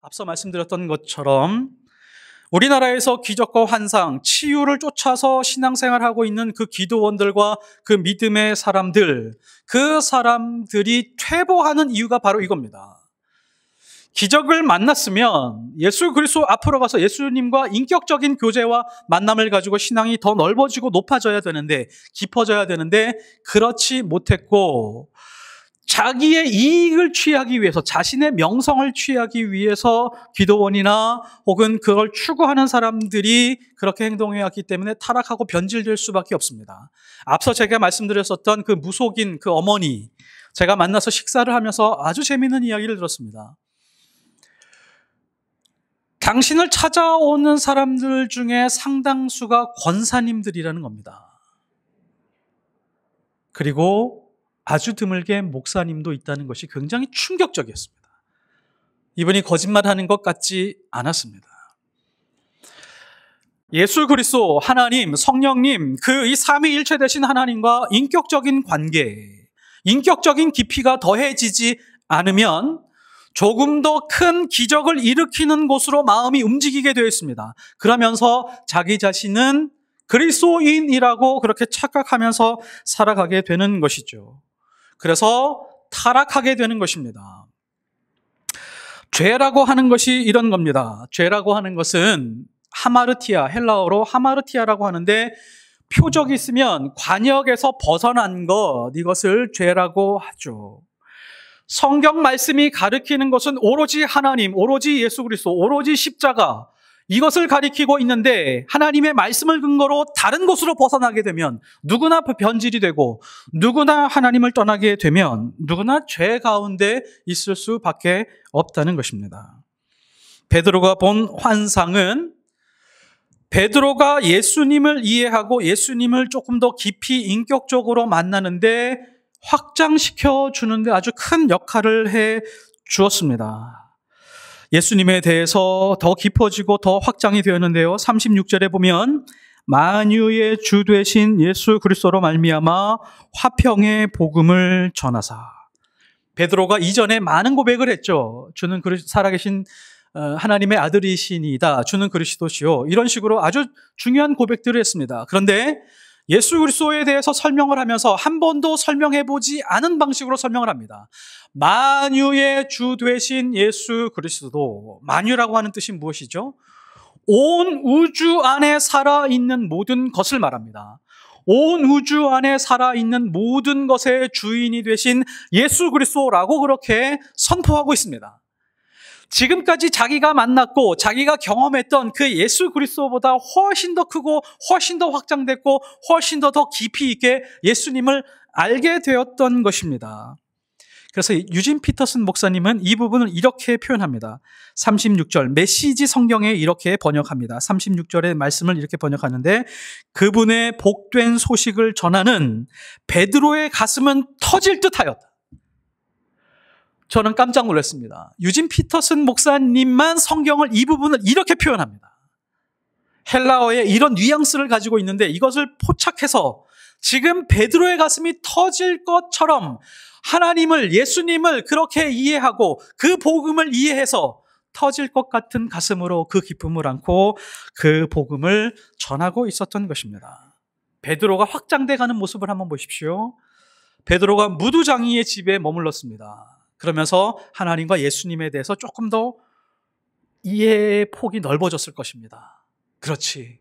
앞서 말씀드렸던 것처럼 우리나라에서 기적과 환상, 치유를 쫓아서 신앙생활하고 있는 그 기도원들과 그 믿음의 사람들, 그 사람들이 퇴보하는 이유가 바로 이겁니다. 기적을 만났으면 예수 그리스도 앞으로 가서 예수님과 인격적인 교제와 만남을 가지고 신앙이 더 넓어지고 높아져야 되는데, 깊어져야 되는데 그렇지 못했고 자기의 이익을 취하기 위해서, 자신의 명성을 취하기 위해서 기도원이나 혹은 그걸 추구하는 사람들이 그렇게 행동해왔기 때문에 타락하고 변질될 수밖에 없습니다. 앞서 제가 말씀드렸었던 그 무속인 그 어머니, 제가 만나서 식사를 하면서 아주 재미있는 이야기를 들었습니다. 당신을 찾아오는 사람들 중에 상당수가 권사님들이라는 겁니다. 그리고 아주 드물게 목사님도 있다는 것이 굉장히 충격적이었습니다. 이분이 거짓말하는 것 같지 않았습니다. 예수 그리스도, 하나님, 성령님, 그 이 삼위일체 되신 하나님과 인격적인 관계, 인격적인 깊이가 더해지지 않으면 조금 더 큰 기적을 일으키는 곳으로 마음이 움직이게 되어 있습니다. 그러면서 자기 자신은 그리스도인이라고 그렇게 착각하면서 살아가게 되는 것이죠. 그래서 타락하게 되는 것입니다. 죄라고 하는 것이 이런 겁니다. 죄라고 하는 것은 하마르티아, 헬라어로 하마르티아라고 하는데 표적이 있으면 관역에서 벗어난 것, 이것을 죄라고 하죠. 성경 말씀이 가리키는 것은 오로지 하나님, 오로지 예수 그리스도, 오로지 십자가, 이것을 가리키고 있는데 하나님의 말씀을 근거로 다른 곳으로 벗어나게 되면 누구나 변질이 되고 누구나 하나님을 떠나게 되면 누구나 죄 가운데 있을 수밖에 없다는 것입니다. 베드로가 본 환상은 베드로가 예수님을 이해하고 예수님을 조금 더 깊이 인격적으로 만나는데 확장시켜 주는데 아주 큰 역할을 해 주었습니다. 예수님에 대해서 더 깊어지고 더 확장이 되었는데요. 36절에 보면 만유의 주 되신 예수 그리스도로 말미암아 화평의 복음을 전하사. 베드로가 이전에 많은 고백을 했죠. 주는 살아계신 하나님의 아들이시니이다. 주는 그리스도시요. 이런 식으로 아주 중요한 고백들을 했습니다. 그런데 예수 그리스도에 대해서 설명을 하면서 한 번도 설명해보지 않은 방식으로 설명을 합니다. 만유의 주 되신 예수 그리스도. 만유라고 하는 뜻이 무엇이죠? 온 우주 안에 살아있는 모든 것을 말합니다. 온 우주 안에 살아있는 모든 것의 주인이 되신 예수 그리스도라고 그렇게 선포하고 있습니다. 지금까지 자기가 만났고 자기가 경험했던 그 예수 그리스도보다 훨씬 더 크고 훨씬 더 확장됐고 훨씬 더 깊이 있게 예수님을 알게 되었던 것입니다. 그래서 유진 피터슨 목사님은 이 부분을 이렇게 표현합니다. 36절 메시지 성경에 이렇게 번역합니다. 36절의 말씀을 이렇게 번역하는데 그분의 복된 소식을 전하는 베드로의 가슴은 터질 듯하였다. 저는 깜짝 놀랐습니다. 유진 피터슨 목사님만 성경을 이 부분을 이렇게 표현합니다. 헬라어에 이런 뉘앙스를 가지고 있는데 이것을 포착해서 지금 베드로의 가슴이 터질 것처럼 하나님을, 예수님을 그렇게 이해하고 그 복음을 이해해서 터질 것 같은 가슴으로 그 기쁨을 안고 그 복음을 전하고 있었던 것입니다. 베드로가 확장돼 가는 모습을 한번 보십시오. 베드로가 무두장이의 집에 머물렀습니다. 그러면서 하나님과 예수님에 대해서 조금 더 이해의 폭이 넓어졌을 것입니다. 그렇지.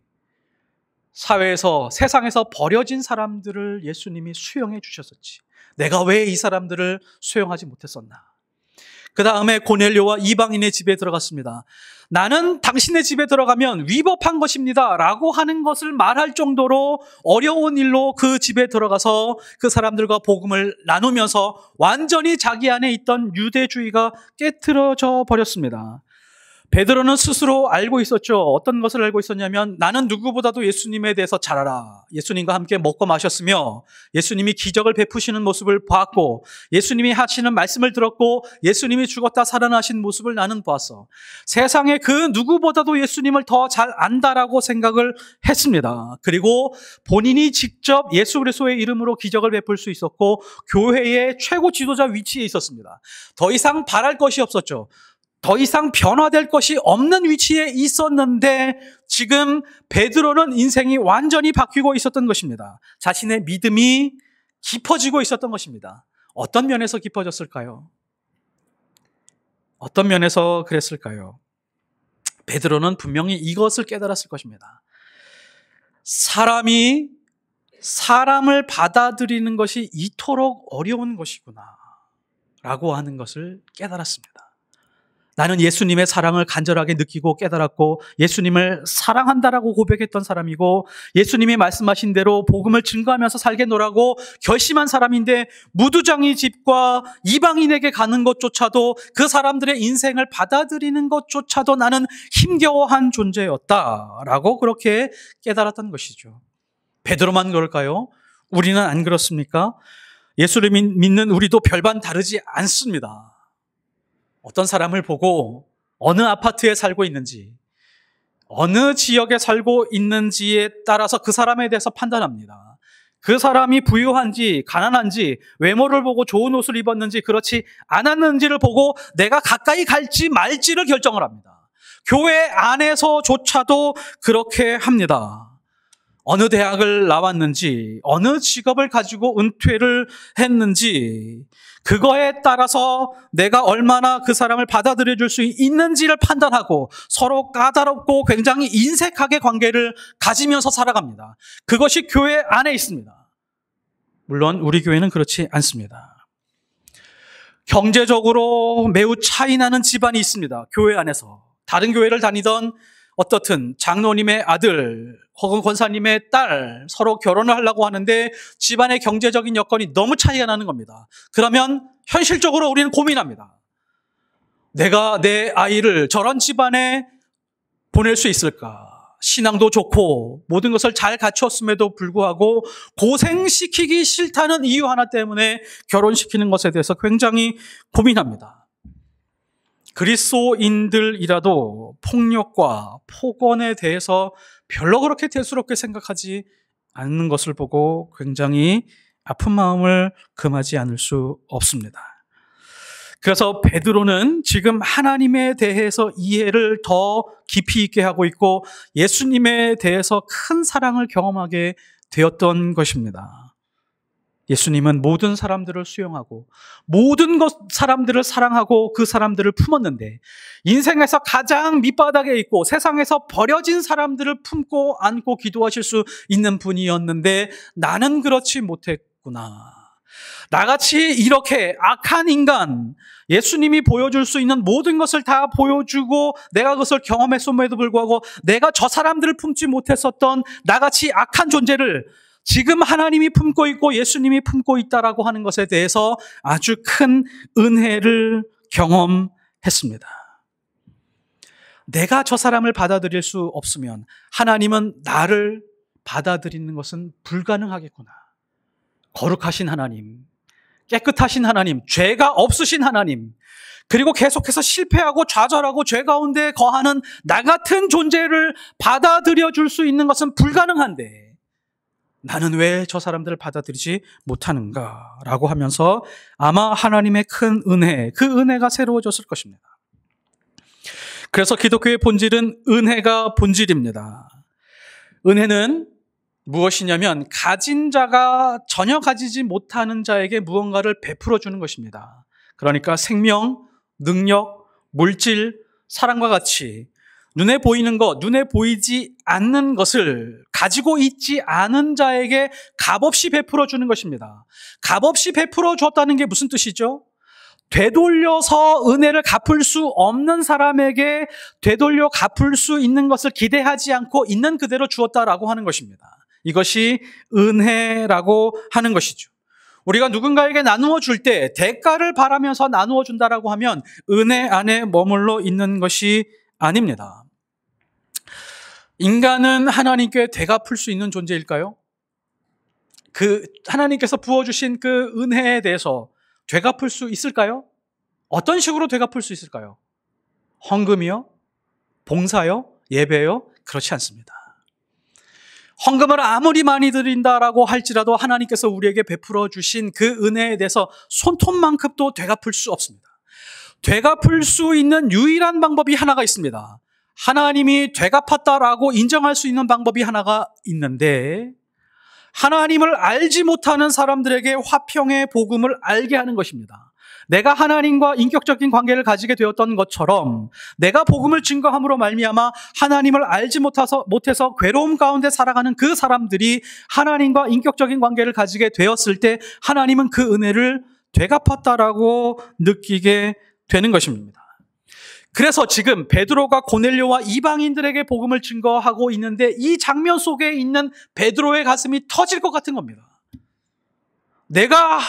사회에서, 세상에서 버려진 사람들을 예수님이 수용해 주셨었지. 내가 왜 이 사람들을 수용하지 못했었나. 그 다음에 고넬료와 이방인의 집에 들어갔습니다. 나는 당신의 집에 들어가면 위법한 것입니다 라고 하는 것을 말할 정도로 어려운 일로 그 집에 들어가서 그 사람들과 복음을 나누면서 완전히 자기 안에 있던 유대주의가 깨트려져 버렸습니다. 베드로는 스스로 알고 있었죠. 어떤 것을 알고 있었냐면 나는 누구보다도 예수님에 대해서 잘 알아. 예수님과 함께 먹고 마셨으며 예수님이 기적을 베푸시는 모습을 봤고 예수님이 하시는 말씀을 들었고 예수님이 죽었다 살아나신 모습을 나는 보았어. 세상에 그 누구보다도 예수님을 더 잘 안다라고 생각을 했습니다. 그리고 본인이 직접 예수 그리스도의 이름으로 기적을 베풀 수 있었고 교회의 최고 지도자 위치에 있었습니다. 더 이상 바랄 것이 없었죠. 더 이상 변화될 것이 없는 위치에 있었는데 지금 베드로는 인생이 완전히 바뀌고 있었던 것입니다. 자신의 믿음이 깊어지고 있었던 것입니다. 어떤 면에서 깊어졌을까요? 어떤 면에서 그랬을까요? 베드로는 분명히 이것을 깨달았을 것입니다. 사람이 사람을 받아들이는 것이 이토록 어려운 것이구나 라고 하는 것을 깨달았습니다. 나는 예수님의 사랑을 간절하게 느끼고 깨달았고 예수님을 사랑한다라고 고백했던 사람이고 예수님이 말씀하신 대로 복음을 증거하면서 살겠노라고 결심한 사람인데 무두장이 집과 이방인에게 가는 것조차도 그 사람들의 인생을 받아들이는 것조차도 나는 힘겨워한 존재였다라고 그렇게 깨달았던 것이죠. 베드로만 그럴까요? 우리는 안 그렇습니까? 예수를 믿는 우리도 별반 다르지 않습니다. 어떤 사람을 보고 어느 아파트에 살고 있는지, 어느 지역에 살고 있는지에 따라서 그 사람에 대해서 판단합니다. 그 사람이 부유한지 가난한지, 외모를 보고 좋은 옷을 입었는지 그렇지 않았는지를 보고 내가 가까이 갈지 말지를 결정을 합니다. 교회 안에서조차도 그렇게 합니다. 어느 대학을 나왔는지, 어느 직업을 가지고 은퇴를 했는지, 그거에 따라서 내가 얼마나 그 사람을 받아들여 줄 수 있는지를 판단하고 서로 까다롭고 굉장히 인색하게 관계를 가지면서 살아갑니다. 그것이 교회 안에 있습니다. 물론 우리 교회는 그렇지 않습니다. 경제적으로 매우 차이나는 집안이 있습니다. 교회 안에서. 다른 교회를 다니던 어떻든 장로님의 아들 혹은 권사님의 딸 서로 결혼을 하려고 하는데 집안의 경제적인 여건이 너무 차이가 나는 겁니다. 그러면 현실적으로 우리는 고민합니다. 내가 내 아이를 저런 집안에 보낼 수 있을까? 신앙도 좋고 모든 것을 잘 갖추었음에도 불구하고 고생시키기 싫다는 이유 하나 때문에 결혼시키는 것에 대해서 굉장히 고민합니다. 그리스도인들이라도 폭력과 폭언에 대해서 별로 그렇게 대수롭게 생각하지 않는 것을 보고 굉장히 아픈 마음을 금하지 않을 수 없습니다. 그래서 베드로는 지금 하나님에 대해서 이해를 더 깊이 있게 하고 있고 예수님에 대해서 큰 사랑을 경험하게 되었던 것입니다. 예수님은 모든 사람들을 수용하고 모든 사람들을 사랑하고 그 사람들을 품었는데 인생에서 가장 밑바닥에 있고 세상에서 버려진 사람들을 품고 안고 기도하실 수 있는 분이었는데 나는 그렇지 못했구나. 나같이 이렇게 악한 인간, 예수님이 보여줄 수 있는 모든 것을 다 보여주고 내가 그것을 경험했음에도 불구하고 내가 저 사람들을 품지 못했었던 나같이 악한 존재를 지금 하나님이 품고 있고 예수님이 품고 있다라고 하는 것에 대해서 아주 큰 은혜를 경험했습니다. 내가 저 사람을 받아들일 수 없으면 하나님은 나를 받아들이는 것은 불가능하겠구나. 거룩하신 하나님, 깨끗하신 하나님, 죄가 없으신 하나님, 그리고 계속해서 실패하고 좌절하고 죄 가운데 거하는 나 같은 존재를 받아들여 줄 수 있는 것은 불가능한데 나는 왜 저 사람들을 받아들이지 못하는가라고 하면서 아마 하나님의 큰 은혜, 그 은혜가 새로워졌을 것입니다. 그래서 기독교의 본질은 은혜가 본질입니다. 은혜는 무엇이냐면 가진 자가 전혀 가지지 못하는 자에게 무언가를 베풀어 주는 것입니다. 그러니까 생명, 능력, 물질, 사랑과 같이 눈에 보이는 것, 눈에 보이지 않는 것을 가지고 있지 않은 자에게 값없이 베풀어 주는 것입니다. 값없이 베풀어 줬다는 게 무슨 뜻이죠? 되돌려서 은혜를 갚을 수 없는 사람에게 되돌려 갚을 수 있는 것을 기대하지 않고 있는 그대로 주었다라고 하는 것입니다. 이것이 은혜라고 하는 것이죠. 우리가 누군가에게 나누어 줄 때 대가를 바라면서 나누어 준다라고 하면 은혜 안에 머물러 있는 것이 아닙니다. 인간은 하나님께 되갚을 수 있는 존재일까요? 그 하나님께서 부어주신 그 은혜에 대해서 되갚을 수 있을까요? 어떤 식으로 되갚을 수 있을까요? 헌금이요? 봉사요? 예배요? 그렇지 않습니다. 헌금을 아무리 많이 드린다라고 할지라도 하나님께서 우리에게 베풀어 주신 그 은혜에 대해서 손톱만큼도 되갚을 수 없습니다. 되갚을 수 있는 유일한 방법이 하나가 있습니다. 하나님이 되갚았다라고 인정할 수 있는 방법이 하나가 있는데, 하나님을 알지 못하는 사람들에게 화평의 복음을 알게 하는 것입니다. 내가 하나님과 인격적인 관계를 가지게 되었던 것처럼 내가 복음을 증거함으로 말미암아 하나님을 알지 못해서 괴로움 가운데 살아가는 그 사람들이 하나님과 인격적인 관계를 가지게 되었을 때 하나님은 그 은혜를 되갚았다라고 느끼게 되는 것입니다. 그래서 지금 베드로가 고넬료와 이방인들에게 복음을 증거하고 있는데 이 장면 속에 있는 베드로의 가슴이 터질 것 같은 겁니다. 내가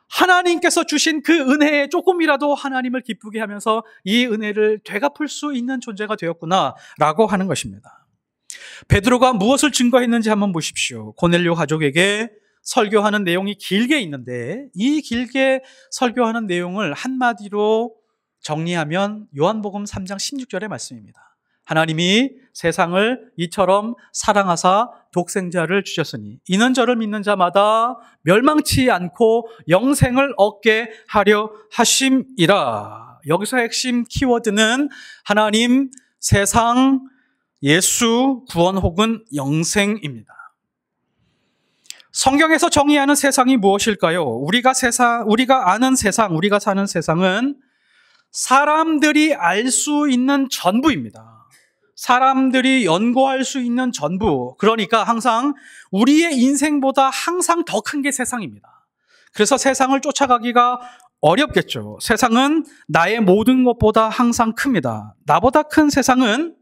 하나님께서 주신 그 은혜에 조금이라도 하나님을 기쁘게 하면서 이 은혜를 되갚을 수 있는 존재가 되었구나라고 하는 것입니다. 베드로가 무엇을 증거했는지 한번 보십시오. 고넬료 가족에게 설교하는 내용이 길게 있는데 이 길게 설교하는 내용을 한마디로 정리하면 요한복음 3장 16절의 말씀입니다. 하나님이 세상을 이처럼 사랑하사 독생자를 주셨으니 이는 저를 믿는 자마다 멸망치 않고 영생을 얻게 하려 하심이라. 여기서 핵심 키워드는 하나님, 세상, 예수, 구원 혹은 영생입니다. 성경에서 정의하는 세상이 무엇일까요? 우리가 아는 세상, 우리가 사는 세상은 사람들이 알 수 있는 전부입니다. 사람들이 연구할 수 있는 전부. 그러니까 항상 우리의 인생보다 항상 더 큰 게 세상입니다. 그래서 세상을 쫓아가기가 어렵겠죠. 세상은 나의 모든 것보다 항상 큽니다. 나보다 큰 세상은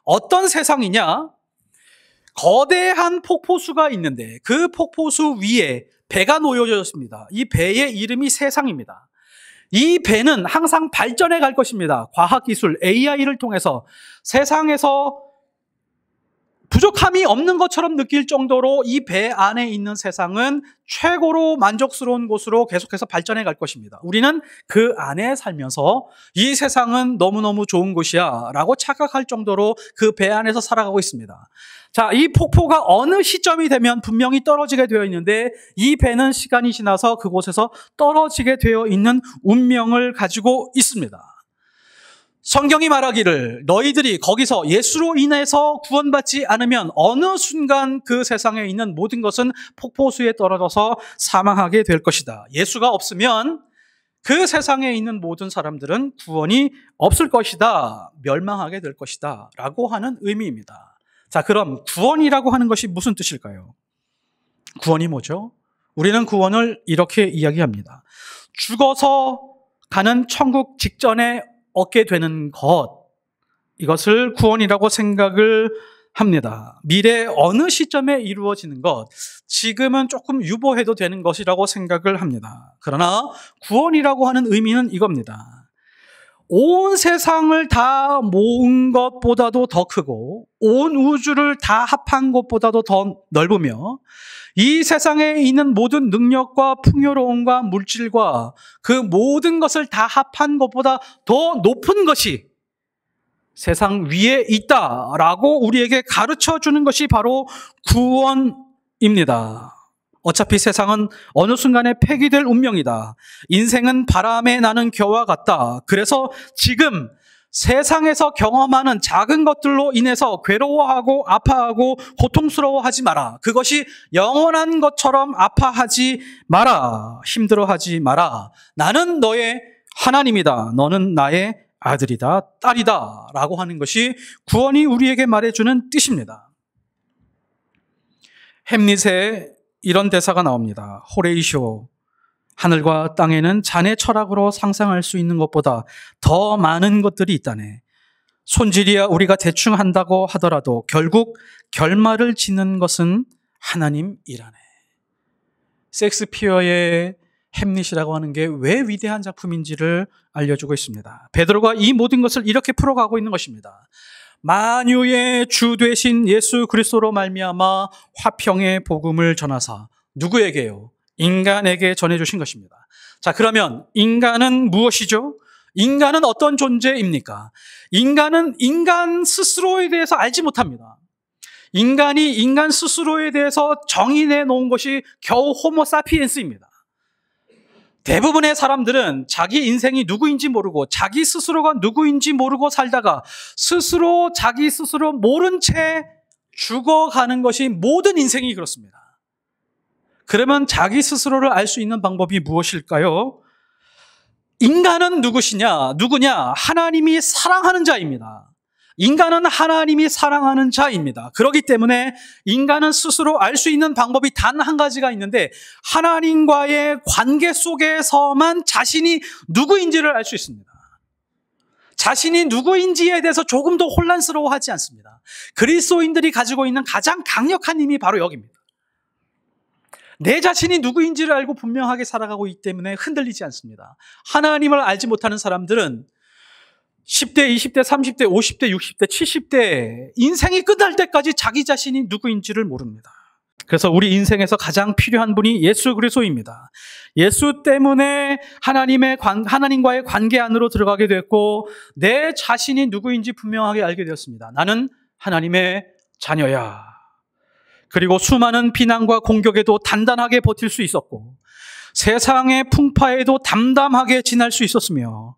어떤 세상이냐? 거대한 폭포수가 있는데 그 폭포수 위에 배가 놓여져 있습니다. 이 배의 이름이 세상입니다. 이 배는 항상 발전해 갈 것입니다. 과학기술, AI를 통해서 세상에서 부족함이 없는 것처럼 느낄 정도로 이 배 안에 있는 세상은 최고로 만족스러운 곳으로 계속해서 발전해 갈 것입니다. 우리는 그 안에 살면서 이 세상은 너무너무 좋은 곳이야 라고 착각할 정도로 그 배 안에서 살아가고 있습니다. 자, 이 폭포가 어느 시점이 되면 분명히 떨어지게 되어 있는데 이 배는 시간이 지나서 그곳에서 떨어지게 되어 있는 운명을 가지고 있습니다. 성경이 말하기를 너희들이 거기서 예수로 인해서 구원받지 않으면 어느 순간 그 세상에 있는 모든 것은 폭포수에 떨어져서 사망하게 될 것이다. 예수가 없으면 그 세상에 있는 모든 사람들은 구원이 없을 것이다. 멸망하게 될 것이다. 라고 하는 의미입니다. 자, 그럼 구원이라고 하는 것이 무슨 뜻일까요? 구원이 뭐죠? 우리는 구원을 이렇게 이야기합니다. 죽어서 가는 천국 직전에 얻게 되는 것, 이것을 구원이라고 생각을 합니다. 미래 어느 시점에 이루어지는 것, 지금은 조금 유보해도 되는 것이라고 생각을 합니다. 그러나 구원이라고 하는 의미는 이겁니다. 온 세상을 다 모은 것보다도 더 크고 온 우주를 다 합한 것보다도 더 넓으며 이 세상에 있는 모든 능력과 풍요로움과 물질과 그 모든 것을 다 합한 것보다 더 높은 것이 세상 위에 있다라고 우리에게 가르쳐 주는 것이 바로 구원입니다. 어차피 세상은 어느 순간에 폐기될 운명이다. 인생은 바람에 나는 겨와 같다. 그래서 지금 세상에서 경험하는 작은 것들로 인해서 괴로워하고 아파하고 고통스러워하지 마라. 그것이 영원한 것처럼 아파하지 마라. 힘들어하지 마라. 나는 너의 하나님이다. 너는 나의 아들이다, 딸이다. 라고 하는 것이 구원이 우리에게 말해주는 뜻입니다. 햄릿에 이런 대사가 나옵니다. 호레이쇼, 하늘과 땅에는 자네 철학으로 상상할 수 있는 것보다 더 많은 것들이 있다네. 손질이야 우리가 대충 한다고 하더라도 결국 결말을 짓는 것은 하나님이라네. 셰익스피어의 햄릿이라고 하는 게 왜 위대한 작품인지를 알려주고 있습니다. 베드로가 이 모든 것을 이렇게 풀어가고 있는 것입니다. 만유의 주 되신 예수 그리스도로 말미암아 화평의 복음을 전하사 누구에게요? 인간에게 전해주신 것입니다. 자, 그러면 인간은 무엇이죠? 인간은 어떤 존재입니까? 인간은 인간 스스로에 대해서 알지 못합니다. 인간이 인간 스스로에 대해서 정의내 놓은 것이 겨우 호모 사피엔스입니다. 대부분의 사람들은 자기 인생이 누구인지 모르고 자기 스스로가 누구인지 모르고 살다가 자기 스스로 모른 채 죽어가는 것이 모든 인생이 그렇습니다. 그러면 자기 스스로를 알 수 있는 방법이 무엇일까요? 인간은 누구냐? 하나님이 사랑하는 자입니다. 인간은 하나님이 사랑하는 자입니다. 그렇기 때문에 인간은 스스로 알 수 있는 방법이 단 한 가지가 있는데 하나님과의 관계 속에서만 자신이 누구인지를 알 수 있습니다. 자신이 누구인지에 대해서 조금도 혼란스러워하지 않습니다. 그리스도인들이 가지고 있는 가장 강력한 힘이 바로 여기입니다. 내 자신이 누구인지를 알고 분명하게 살아가고 있기 때문에 흔들리지 않습니다. 하나님을 알지 못하는 사람들은 10대, 20대, 30대, 50대, 60대, 70대 인생이 끝날 때까지 자기 자신이 누구인지를 모릅니다. 그래서 우리 인생에서 가장 필요한 분이 예수 그리스도입니다. 예수 때문에 하나님과의 관계 안으로 들어가게 됐고 내 자신이 누구인지 분명하게 알게 되었습니다. 나는 하나님의 자녀야. 그리고 수많은 비난과 공격에도 단단하게 버틸 수 있었고 세상의 풍파에도 담담하게 지날 수 있었으며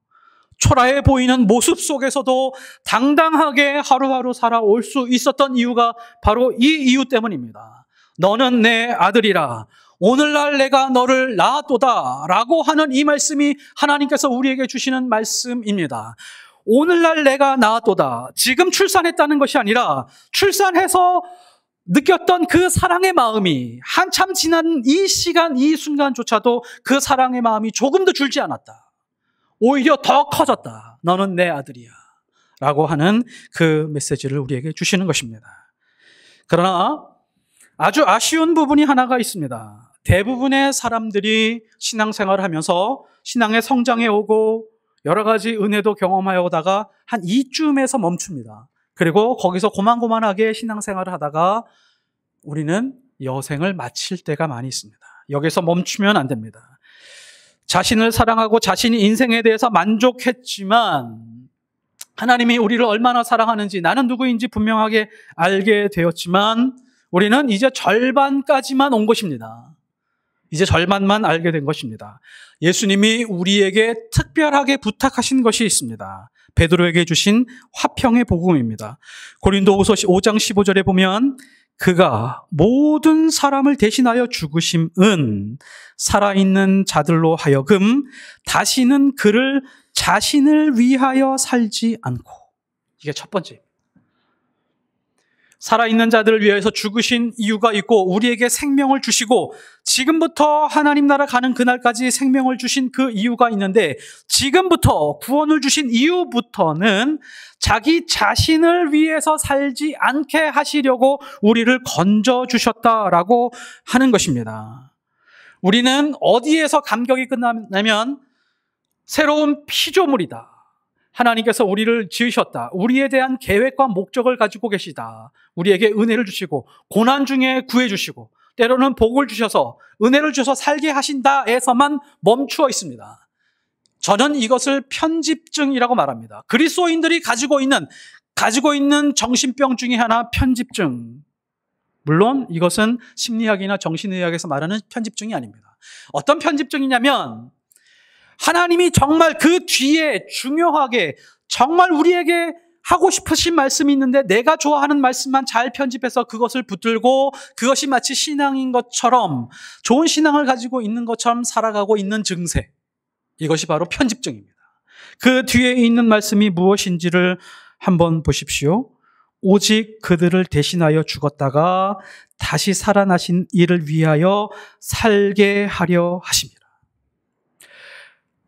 초라해 보이는 모습 속에서도 당당하게 하루하루 살아올 수 있었던 이유가 바로 이 이유 때문입니다. 너는 내 아들이라 오늘날 내가 너를 낳았도다 라고 하는 이 말씀이 하나님께서 우리에게 주시는 말씀입니다. 오늘날 내가 낳았도다. 지금 출산했다는 것이 아니라 출산해서 느꼈던 그 사랑의 마음이 한참 지난 이 시간, 이 순간조차도 그 사랑의 마음이 조금도 줄지 않았다. 오히려 더 커졌다. 너는 내 아들이야. 라고 하는 그 메시지를 우리에게 주시는 것입니다. 그러나 아주 아쉬운 부분이 하나가 있습니다. 대부분의 사람들이 신앙생활을 하면서 신앙의 성장해 오고 여러 가지 은혜도 경험하여 오다가 한 이쯤에서 멈춥니다. 그리고 거기서 고만고만하게 신앙생활을 하다가 우리는 여생을 마칠 때가 많이 있습니다. 여기서 멈추면 안 됩니다. 자신을 사랑하고 자신이 인생에 대해서 만족했지만 하나님이 우리를 얼마나 사랑하는지 나는 누구인지 분명하게 알게 되었지만 우리는 이제 절반까지만 온 것입니다. 이제 절반만 알게 된 것입니다. 예수님이 우리에게 특별하게 부탁하신 것이 있습니다. 베드로에게 주신 화평의 복음입니다. 고린도후서 5장 15절에 보면 그가 모든 사람을 대신하여 죽으심은 살아있는 자들로 하여금 다시는 그를 자신을 위하여 살지 않고, 이게 첫 번째. 살아있는 자들을 위해서 죽으신 이유가 있고 우리에게 생명을 주시고 지금부터 하나님 나라 가는 그날까지 생명을 주신 그 이유가 있는데 지금부터 구원을 주신 이유부터는 자기 자신을 위해서 살지 않게 하시려고 우리를 건져주셨다라고 하는 것입니다. 우리는 어디에서 감격이 끝나냐면 새로운 피조물이다. 하나님께서 우리를 지으셨다. 우리에 대한 계획과 목적을 가지고 계시다. 우리에게 은혜를 주시고 고난 중에 구해주시고 때로는 복을 주셔서 은혜를 주셔서 살게 하신다에서만 멈추어 있습니다. 저는 이것을 편집증이라고 말합니다. 그리스도인들이 가지고 있는 정신병 중에 하나 편집증. 물론 이것은 심리학이나 정신의학에서 말하는 편집증이 아닙니다. 어떤 편집증이냐면 하나님이 정말 그 뒤에 중요하게 정말 우리에게 하고 싶으신 말씀이 있는데 내가 좋아하는 말씀만 잘 편집해서 그것을 붙들고 그것이 마치 신앙인 것처럼 좋은 신앙을 가지고 있는 것처럼 살아가고 있는 증세. 이것이 바로 편집증입니다. 그 뒤에 있는 말씀이 무엇인지를 한번 보십시오. 오직 그들을 대신하여 죽었다가 다시 살아나신 이를 위하여 살게 하려 하십니다.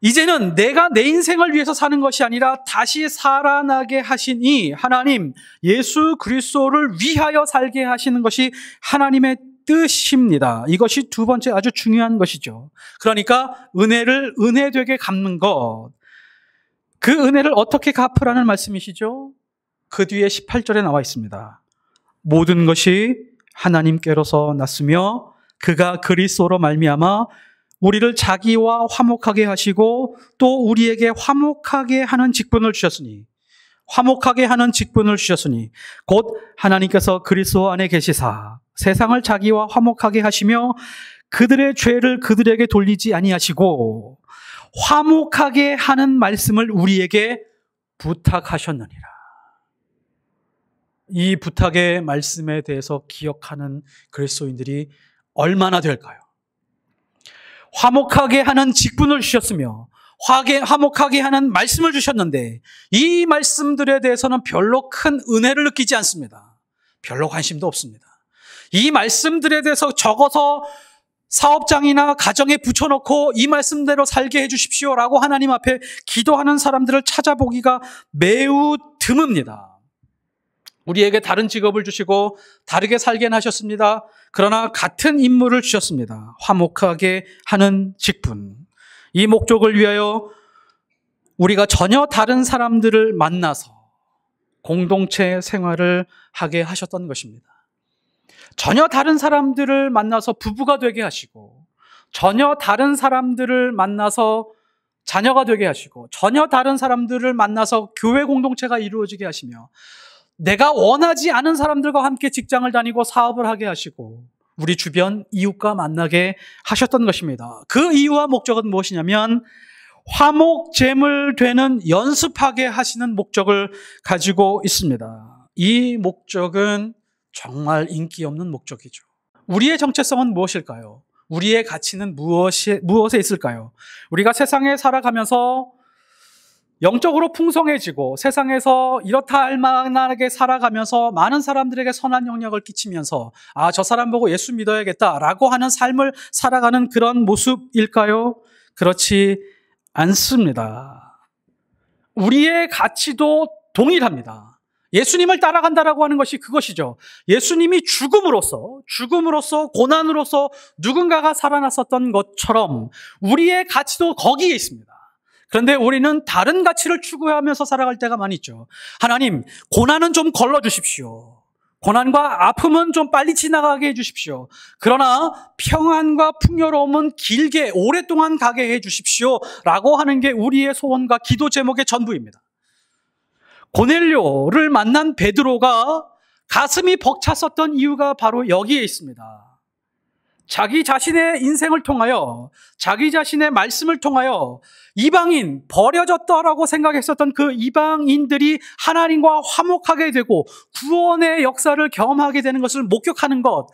이제는 내가 내 인생을 위해서 사는 것이 아니라 다시 살아나게 하신 이 하나님 예수 그리스도를 위하여 살게 하시는 것이 하나님의 뜻입니다. 이것이 두 번째 아주 중요한 것이죠. 그러니까 은혜를 은혜되게 갚는 것. 그 은혜를 어떻게 갚으라는 말씀이시죠? 그 뒤에 18절에 나와 있습니다. 모든 것이 하나님께로서 났으며 그가 그리스도로 말미암아 우리를 자기와 화목하게 하시고 또 우리에게 화목하게 하는 직분을 주셨으니 곧 하나님께서 그리스도 안에 계시사 세상을 자기와 화목하게 하시며 그들의 죄를 그들에게 돌리지 아니하시고 화목하게 하는 말씀을 우리에게 부탁하셨느니라. 이 부탁의 말씀에 대해서 기억하는 그리스도인들이 얼마나 될까요? 화목하게 하는 직분을 주셨으며 화목하게 하는 말씀을 주셨는데 이 말씀들에 대해서는 별로 큰 은혜를 느끼지 않습니다. 별로 관심도 없습니다. 이 말씀들에 대해서 적어서 사업장이나 가정에 붙여놓고 이 말씀대로 살게 해주십시오라고 하나님 앞에 기도하는 사람들을 찾아보기가 매우 드뭅니다. 우리에게 다른 직업을 주시고 다르게 살게 하셨습니다. 그러나 같은 임무를 주셨습니다. 화목하게 하는 직분. 이 목적을 위하여 우리가 전혀 다른 사람들을 만나서 공동체 생활을 하게 하셨던 것입니다. 전혀 다른 사람들을 만나서 부부가 되게 하시고, 전혀 다른 사람들을 만나서 자녀가 되게 하시고, 전혀 다른 사람들을 만나서 교회 공동체가 이루어지게 하시며, 내가 원하지 않은 사람들과 함께 직장을 다니고 사업을 하게 하시고, 우리 주변 이웃과 만나게 하셨던 것입니다. 그 이유와 목적은 무엇이냐면 화목제물 되는 연습하게 하시는 목적을 가지고 있습니다. 이 목적은 정말 인기 없는 목적이죠. 우리의 정체성은 무엇일까요? 우리의 가치는 무엇에 있을까요? 우리가 세상에 살아가면서 영적으로 풍성해지고 세상에서 이렇다 할 만하게 살아가면서 많은 사람들에게 선한 영향을 끼치면서 저 사람 보고 예수 믿어야겠다라고 하는 삶을 살아가는 그런 모습일까요? 그렇지 않습니다. 우리의 가치도 동일합니다. 예수님을 따라간다라고 하는 것이 그것이죠. 예수님이 죽음으로써 고난으로써 누군가가 살아났었던 것처럼 우리의 가치도 거기에 있습니다. 그런데 우리는 다른 가치를 추구하면서 살아갈 때가 많이 있죠. 하나님, 고난은 좀 걸러주십시오. 고난과 아픔은 좀 빨리 지나가게 해주십시오. 그러나 평안과 풍요로움은 길게 오랫동안 가게 해주십시오. 라고 하는 게 우리의 소원과 기도 제목의 전부입니다. 고넬료를 만난 베드로가 가슴이 벅찼었던 이유가 바로 여기에 있습니다. 자기 자신의 인생을 통하여, 자기 자신의 말씀을 통하여 이방인, 버려졌다라고 생각했었던 그 이방인들이 하나님과 화목하게 되고 구원의 역사를 경험하게 되는 것을 목격하는 것,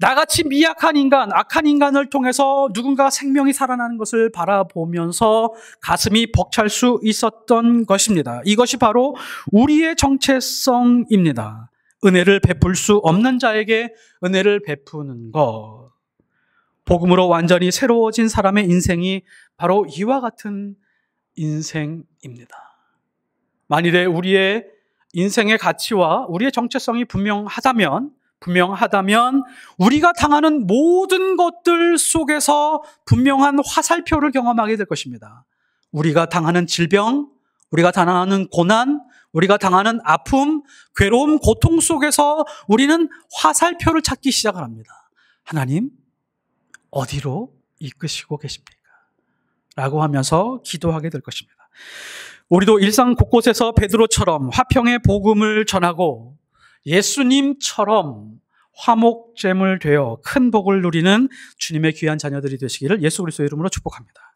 나같이 미약한 인간, 악한 인간을 통해서 누군가 생명이 살아나는 것을 바라보면서 가슴이 벅찰 수 있었던 것입니다. 이것이 바로 우리의 정체성입니다. 은혜를 베풀 수 없는 자에게 은혜를 베푸는 것. 복음으로 완전히 새로워진 사람의 인생이 바로 이와 같은 인생입니다. 만일에 우리의 인생의 가치와 우리의 정체성이 분명하다면 우리가 당하는 모든 것들 속에서 분명한 화살표를 경험하게 될 것입니다. 우리가 당하는 질병, 우리가 당하는 고난, 우리가 당하는 아픔, 괴로움, 고통 속에서 우리는 화살표를 찾기 시작을 합니다. 하나님, 어디로 이끄시고 계십니까? 라고 하면서 기도하게 될 것입니다. 우리도 일상 곳곳에서 베드로처럼 화평의 복음을 전하고 예수님처럼 화목제물 되어 큰 복을 누리는 주님의 귀한 자녀들이 되시기를 예수 그리스도의 이름으로 축복합니다.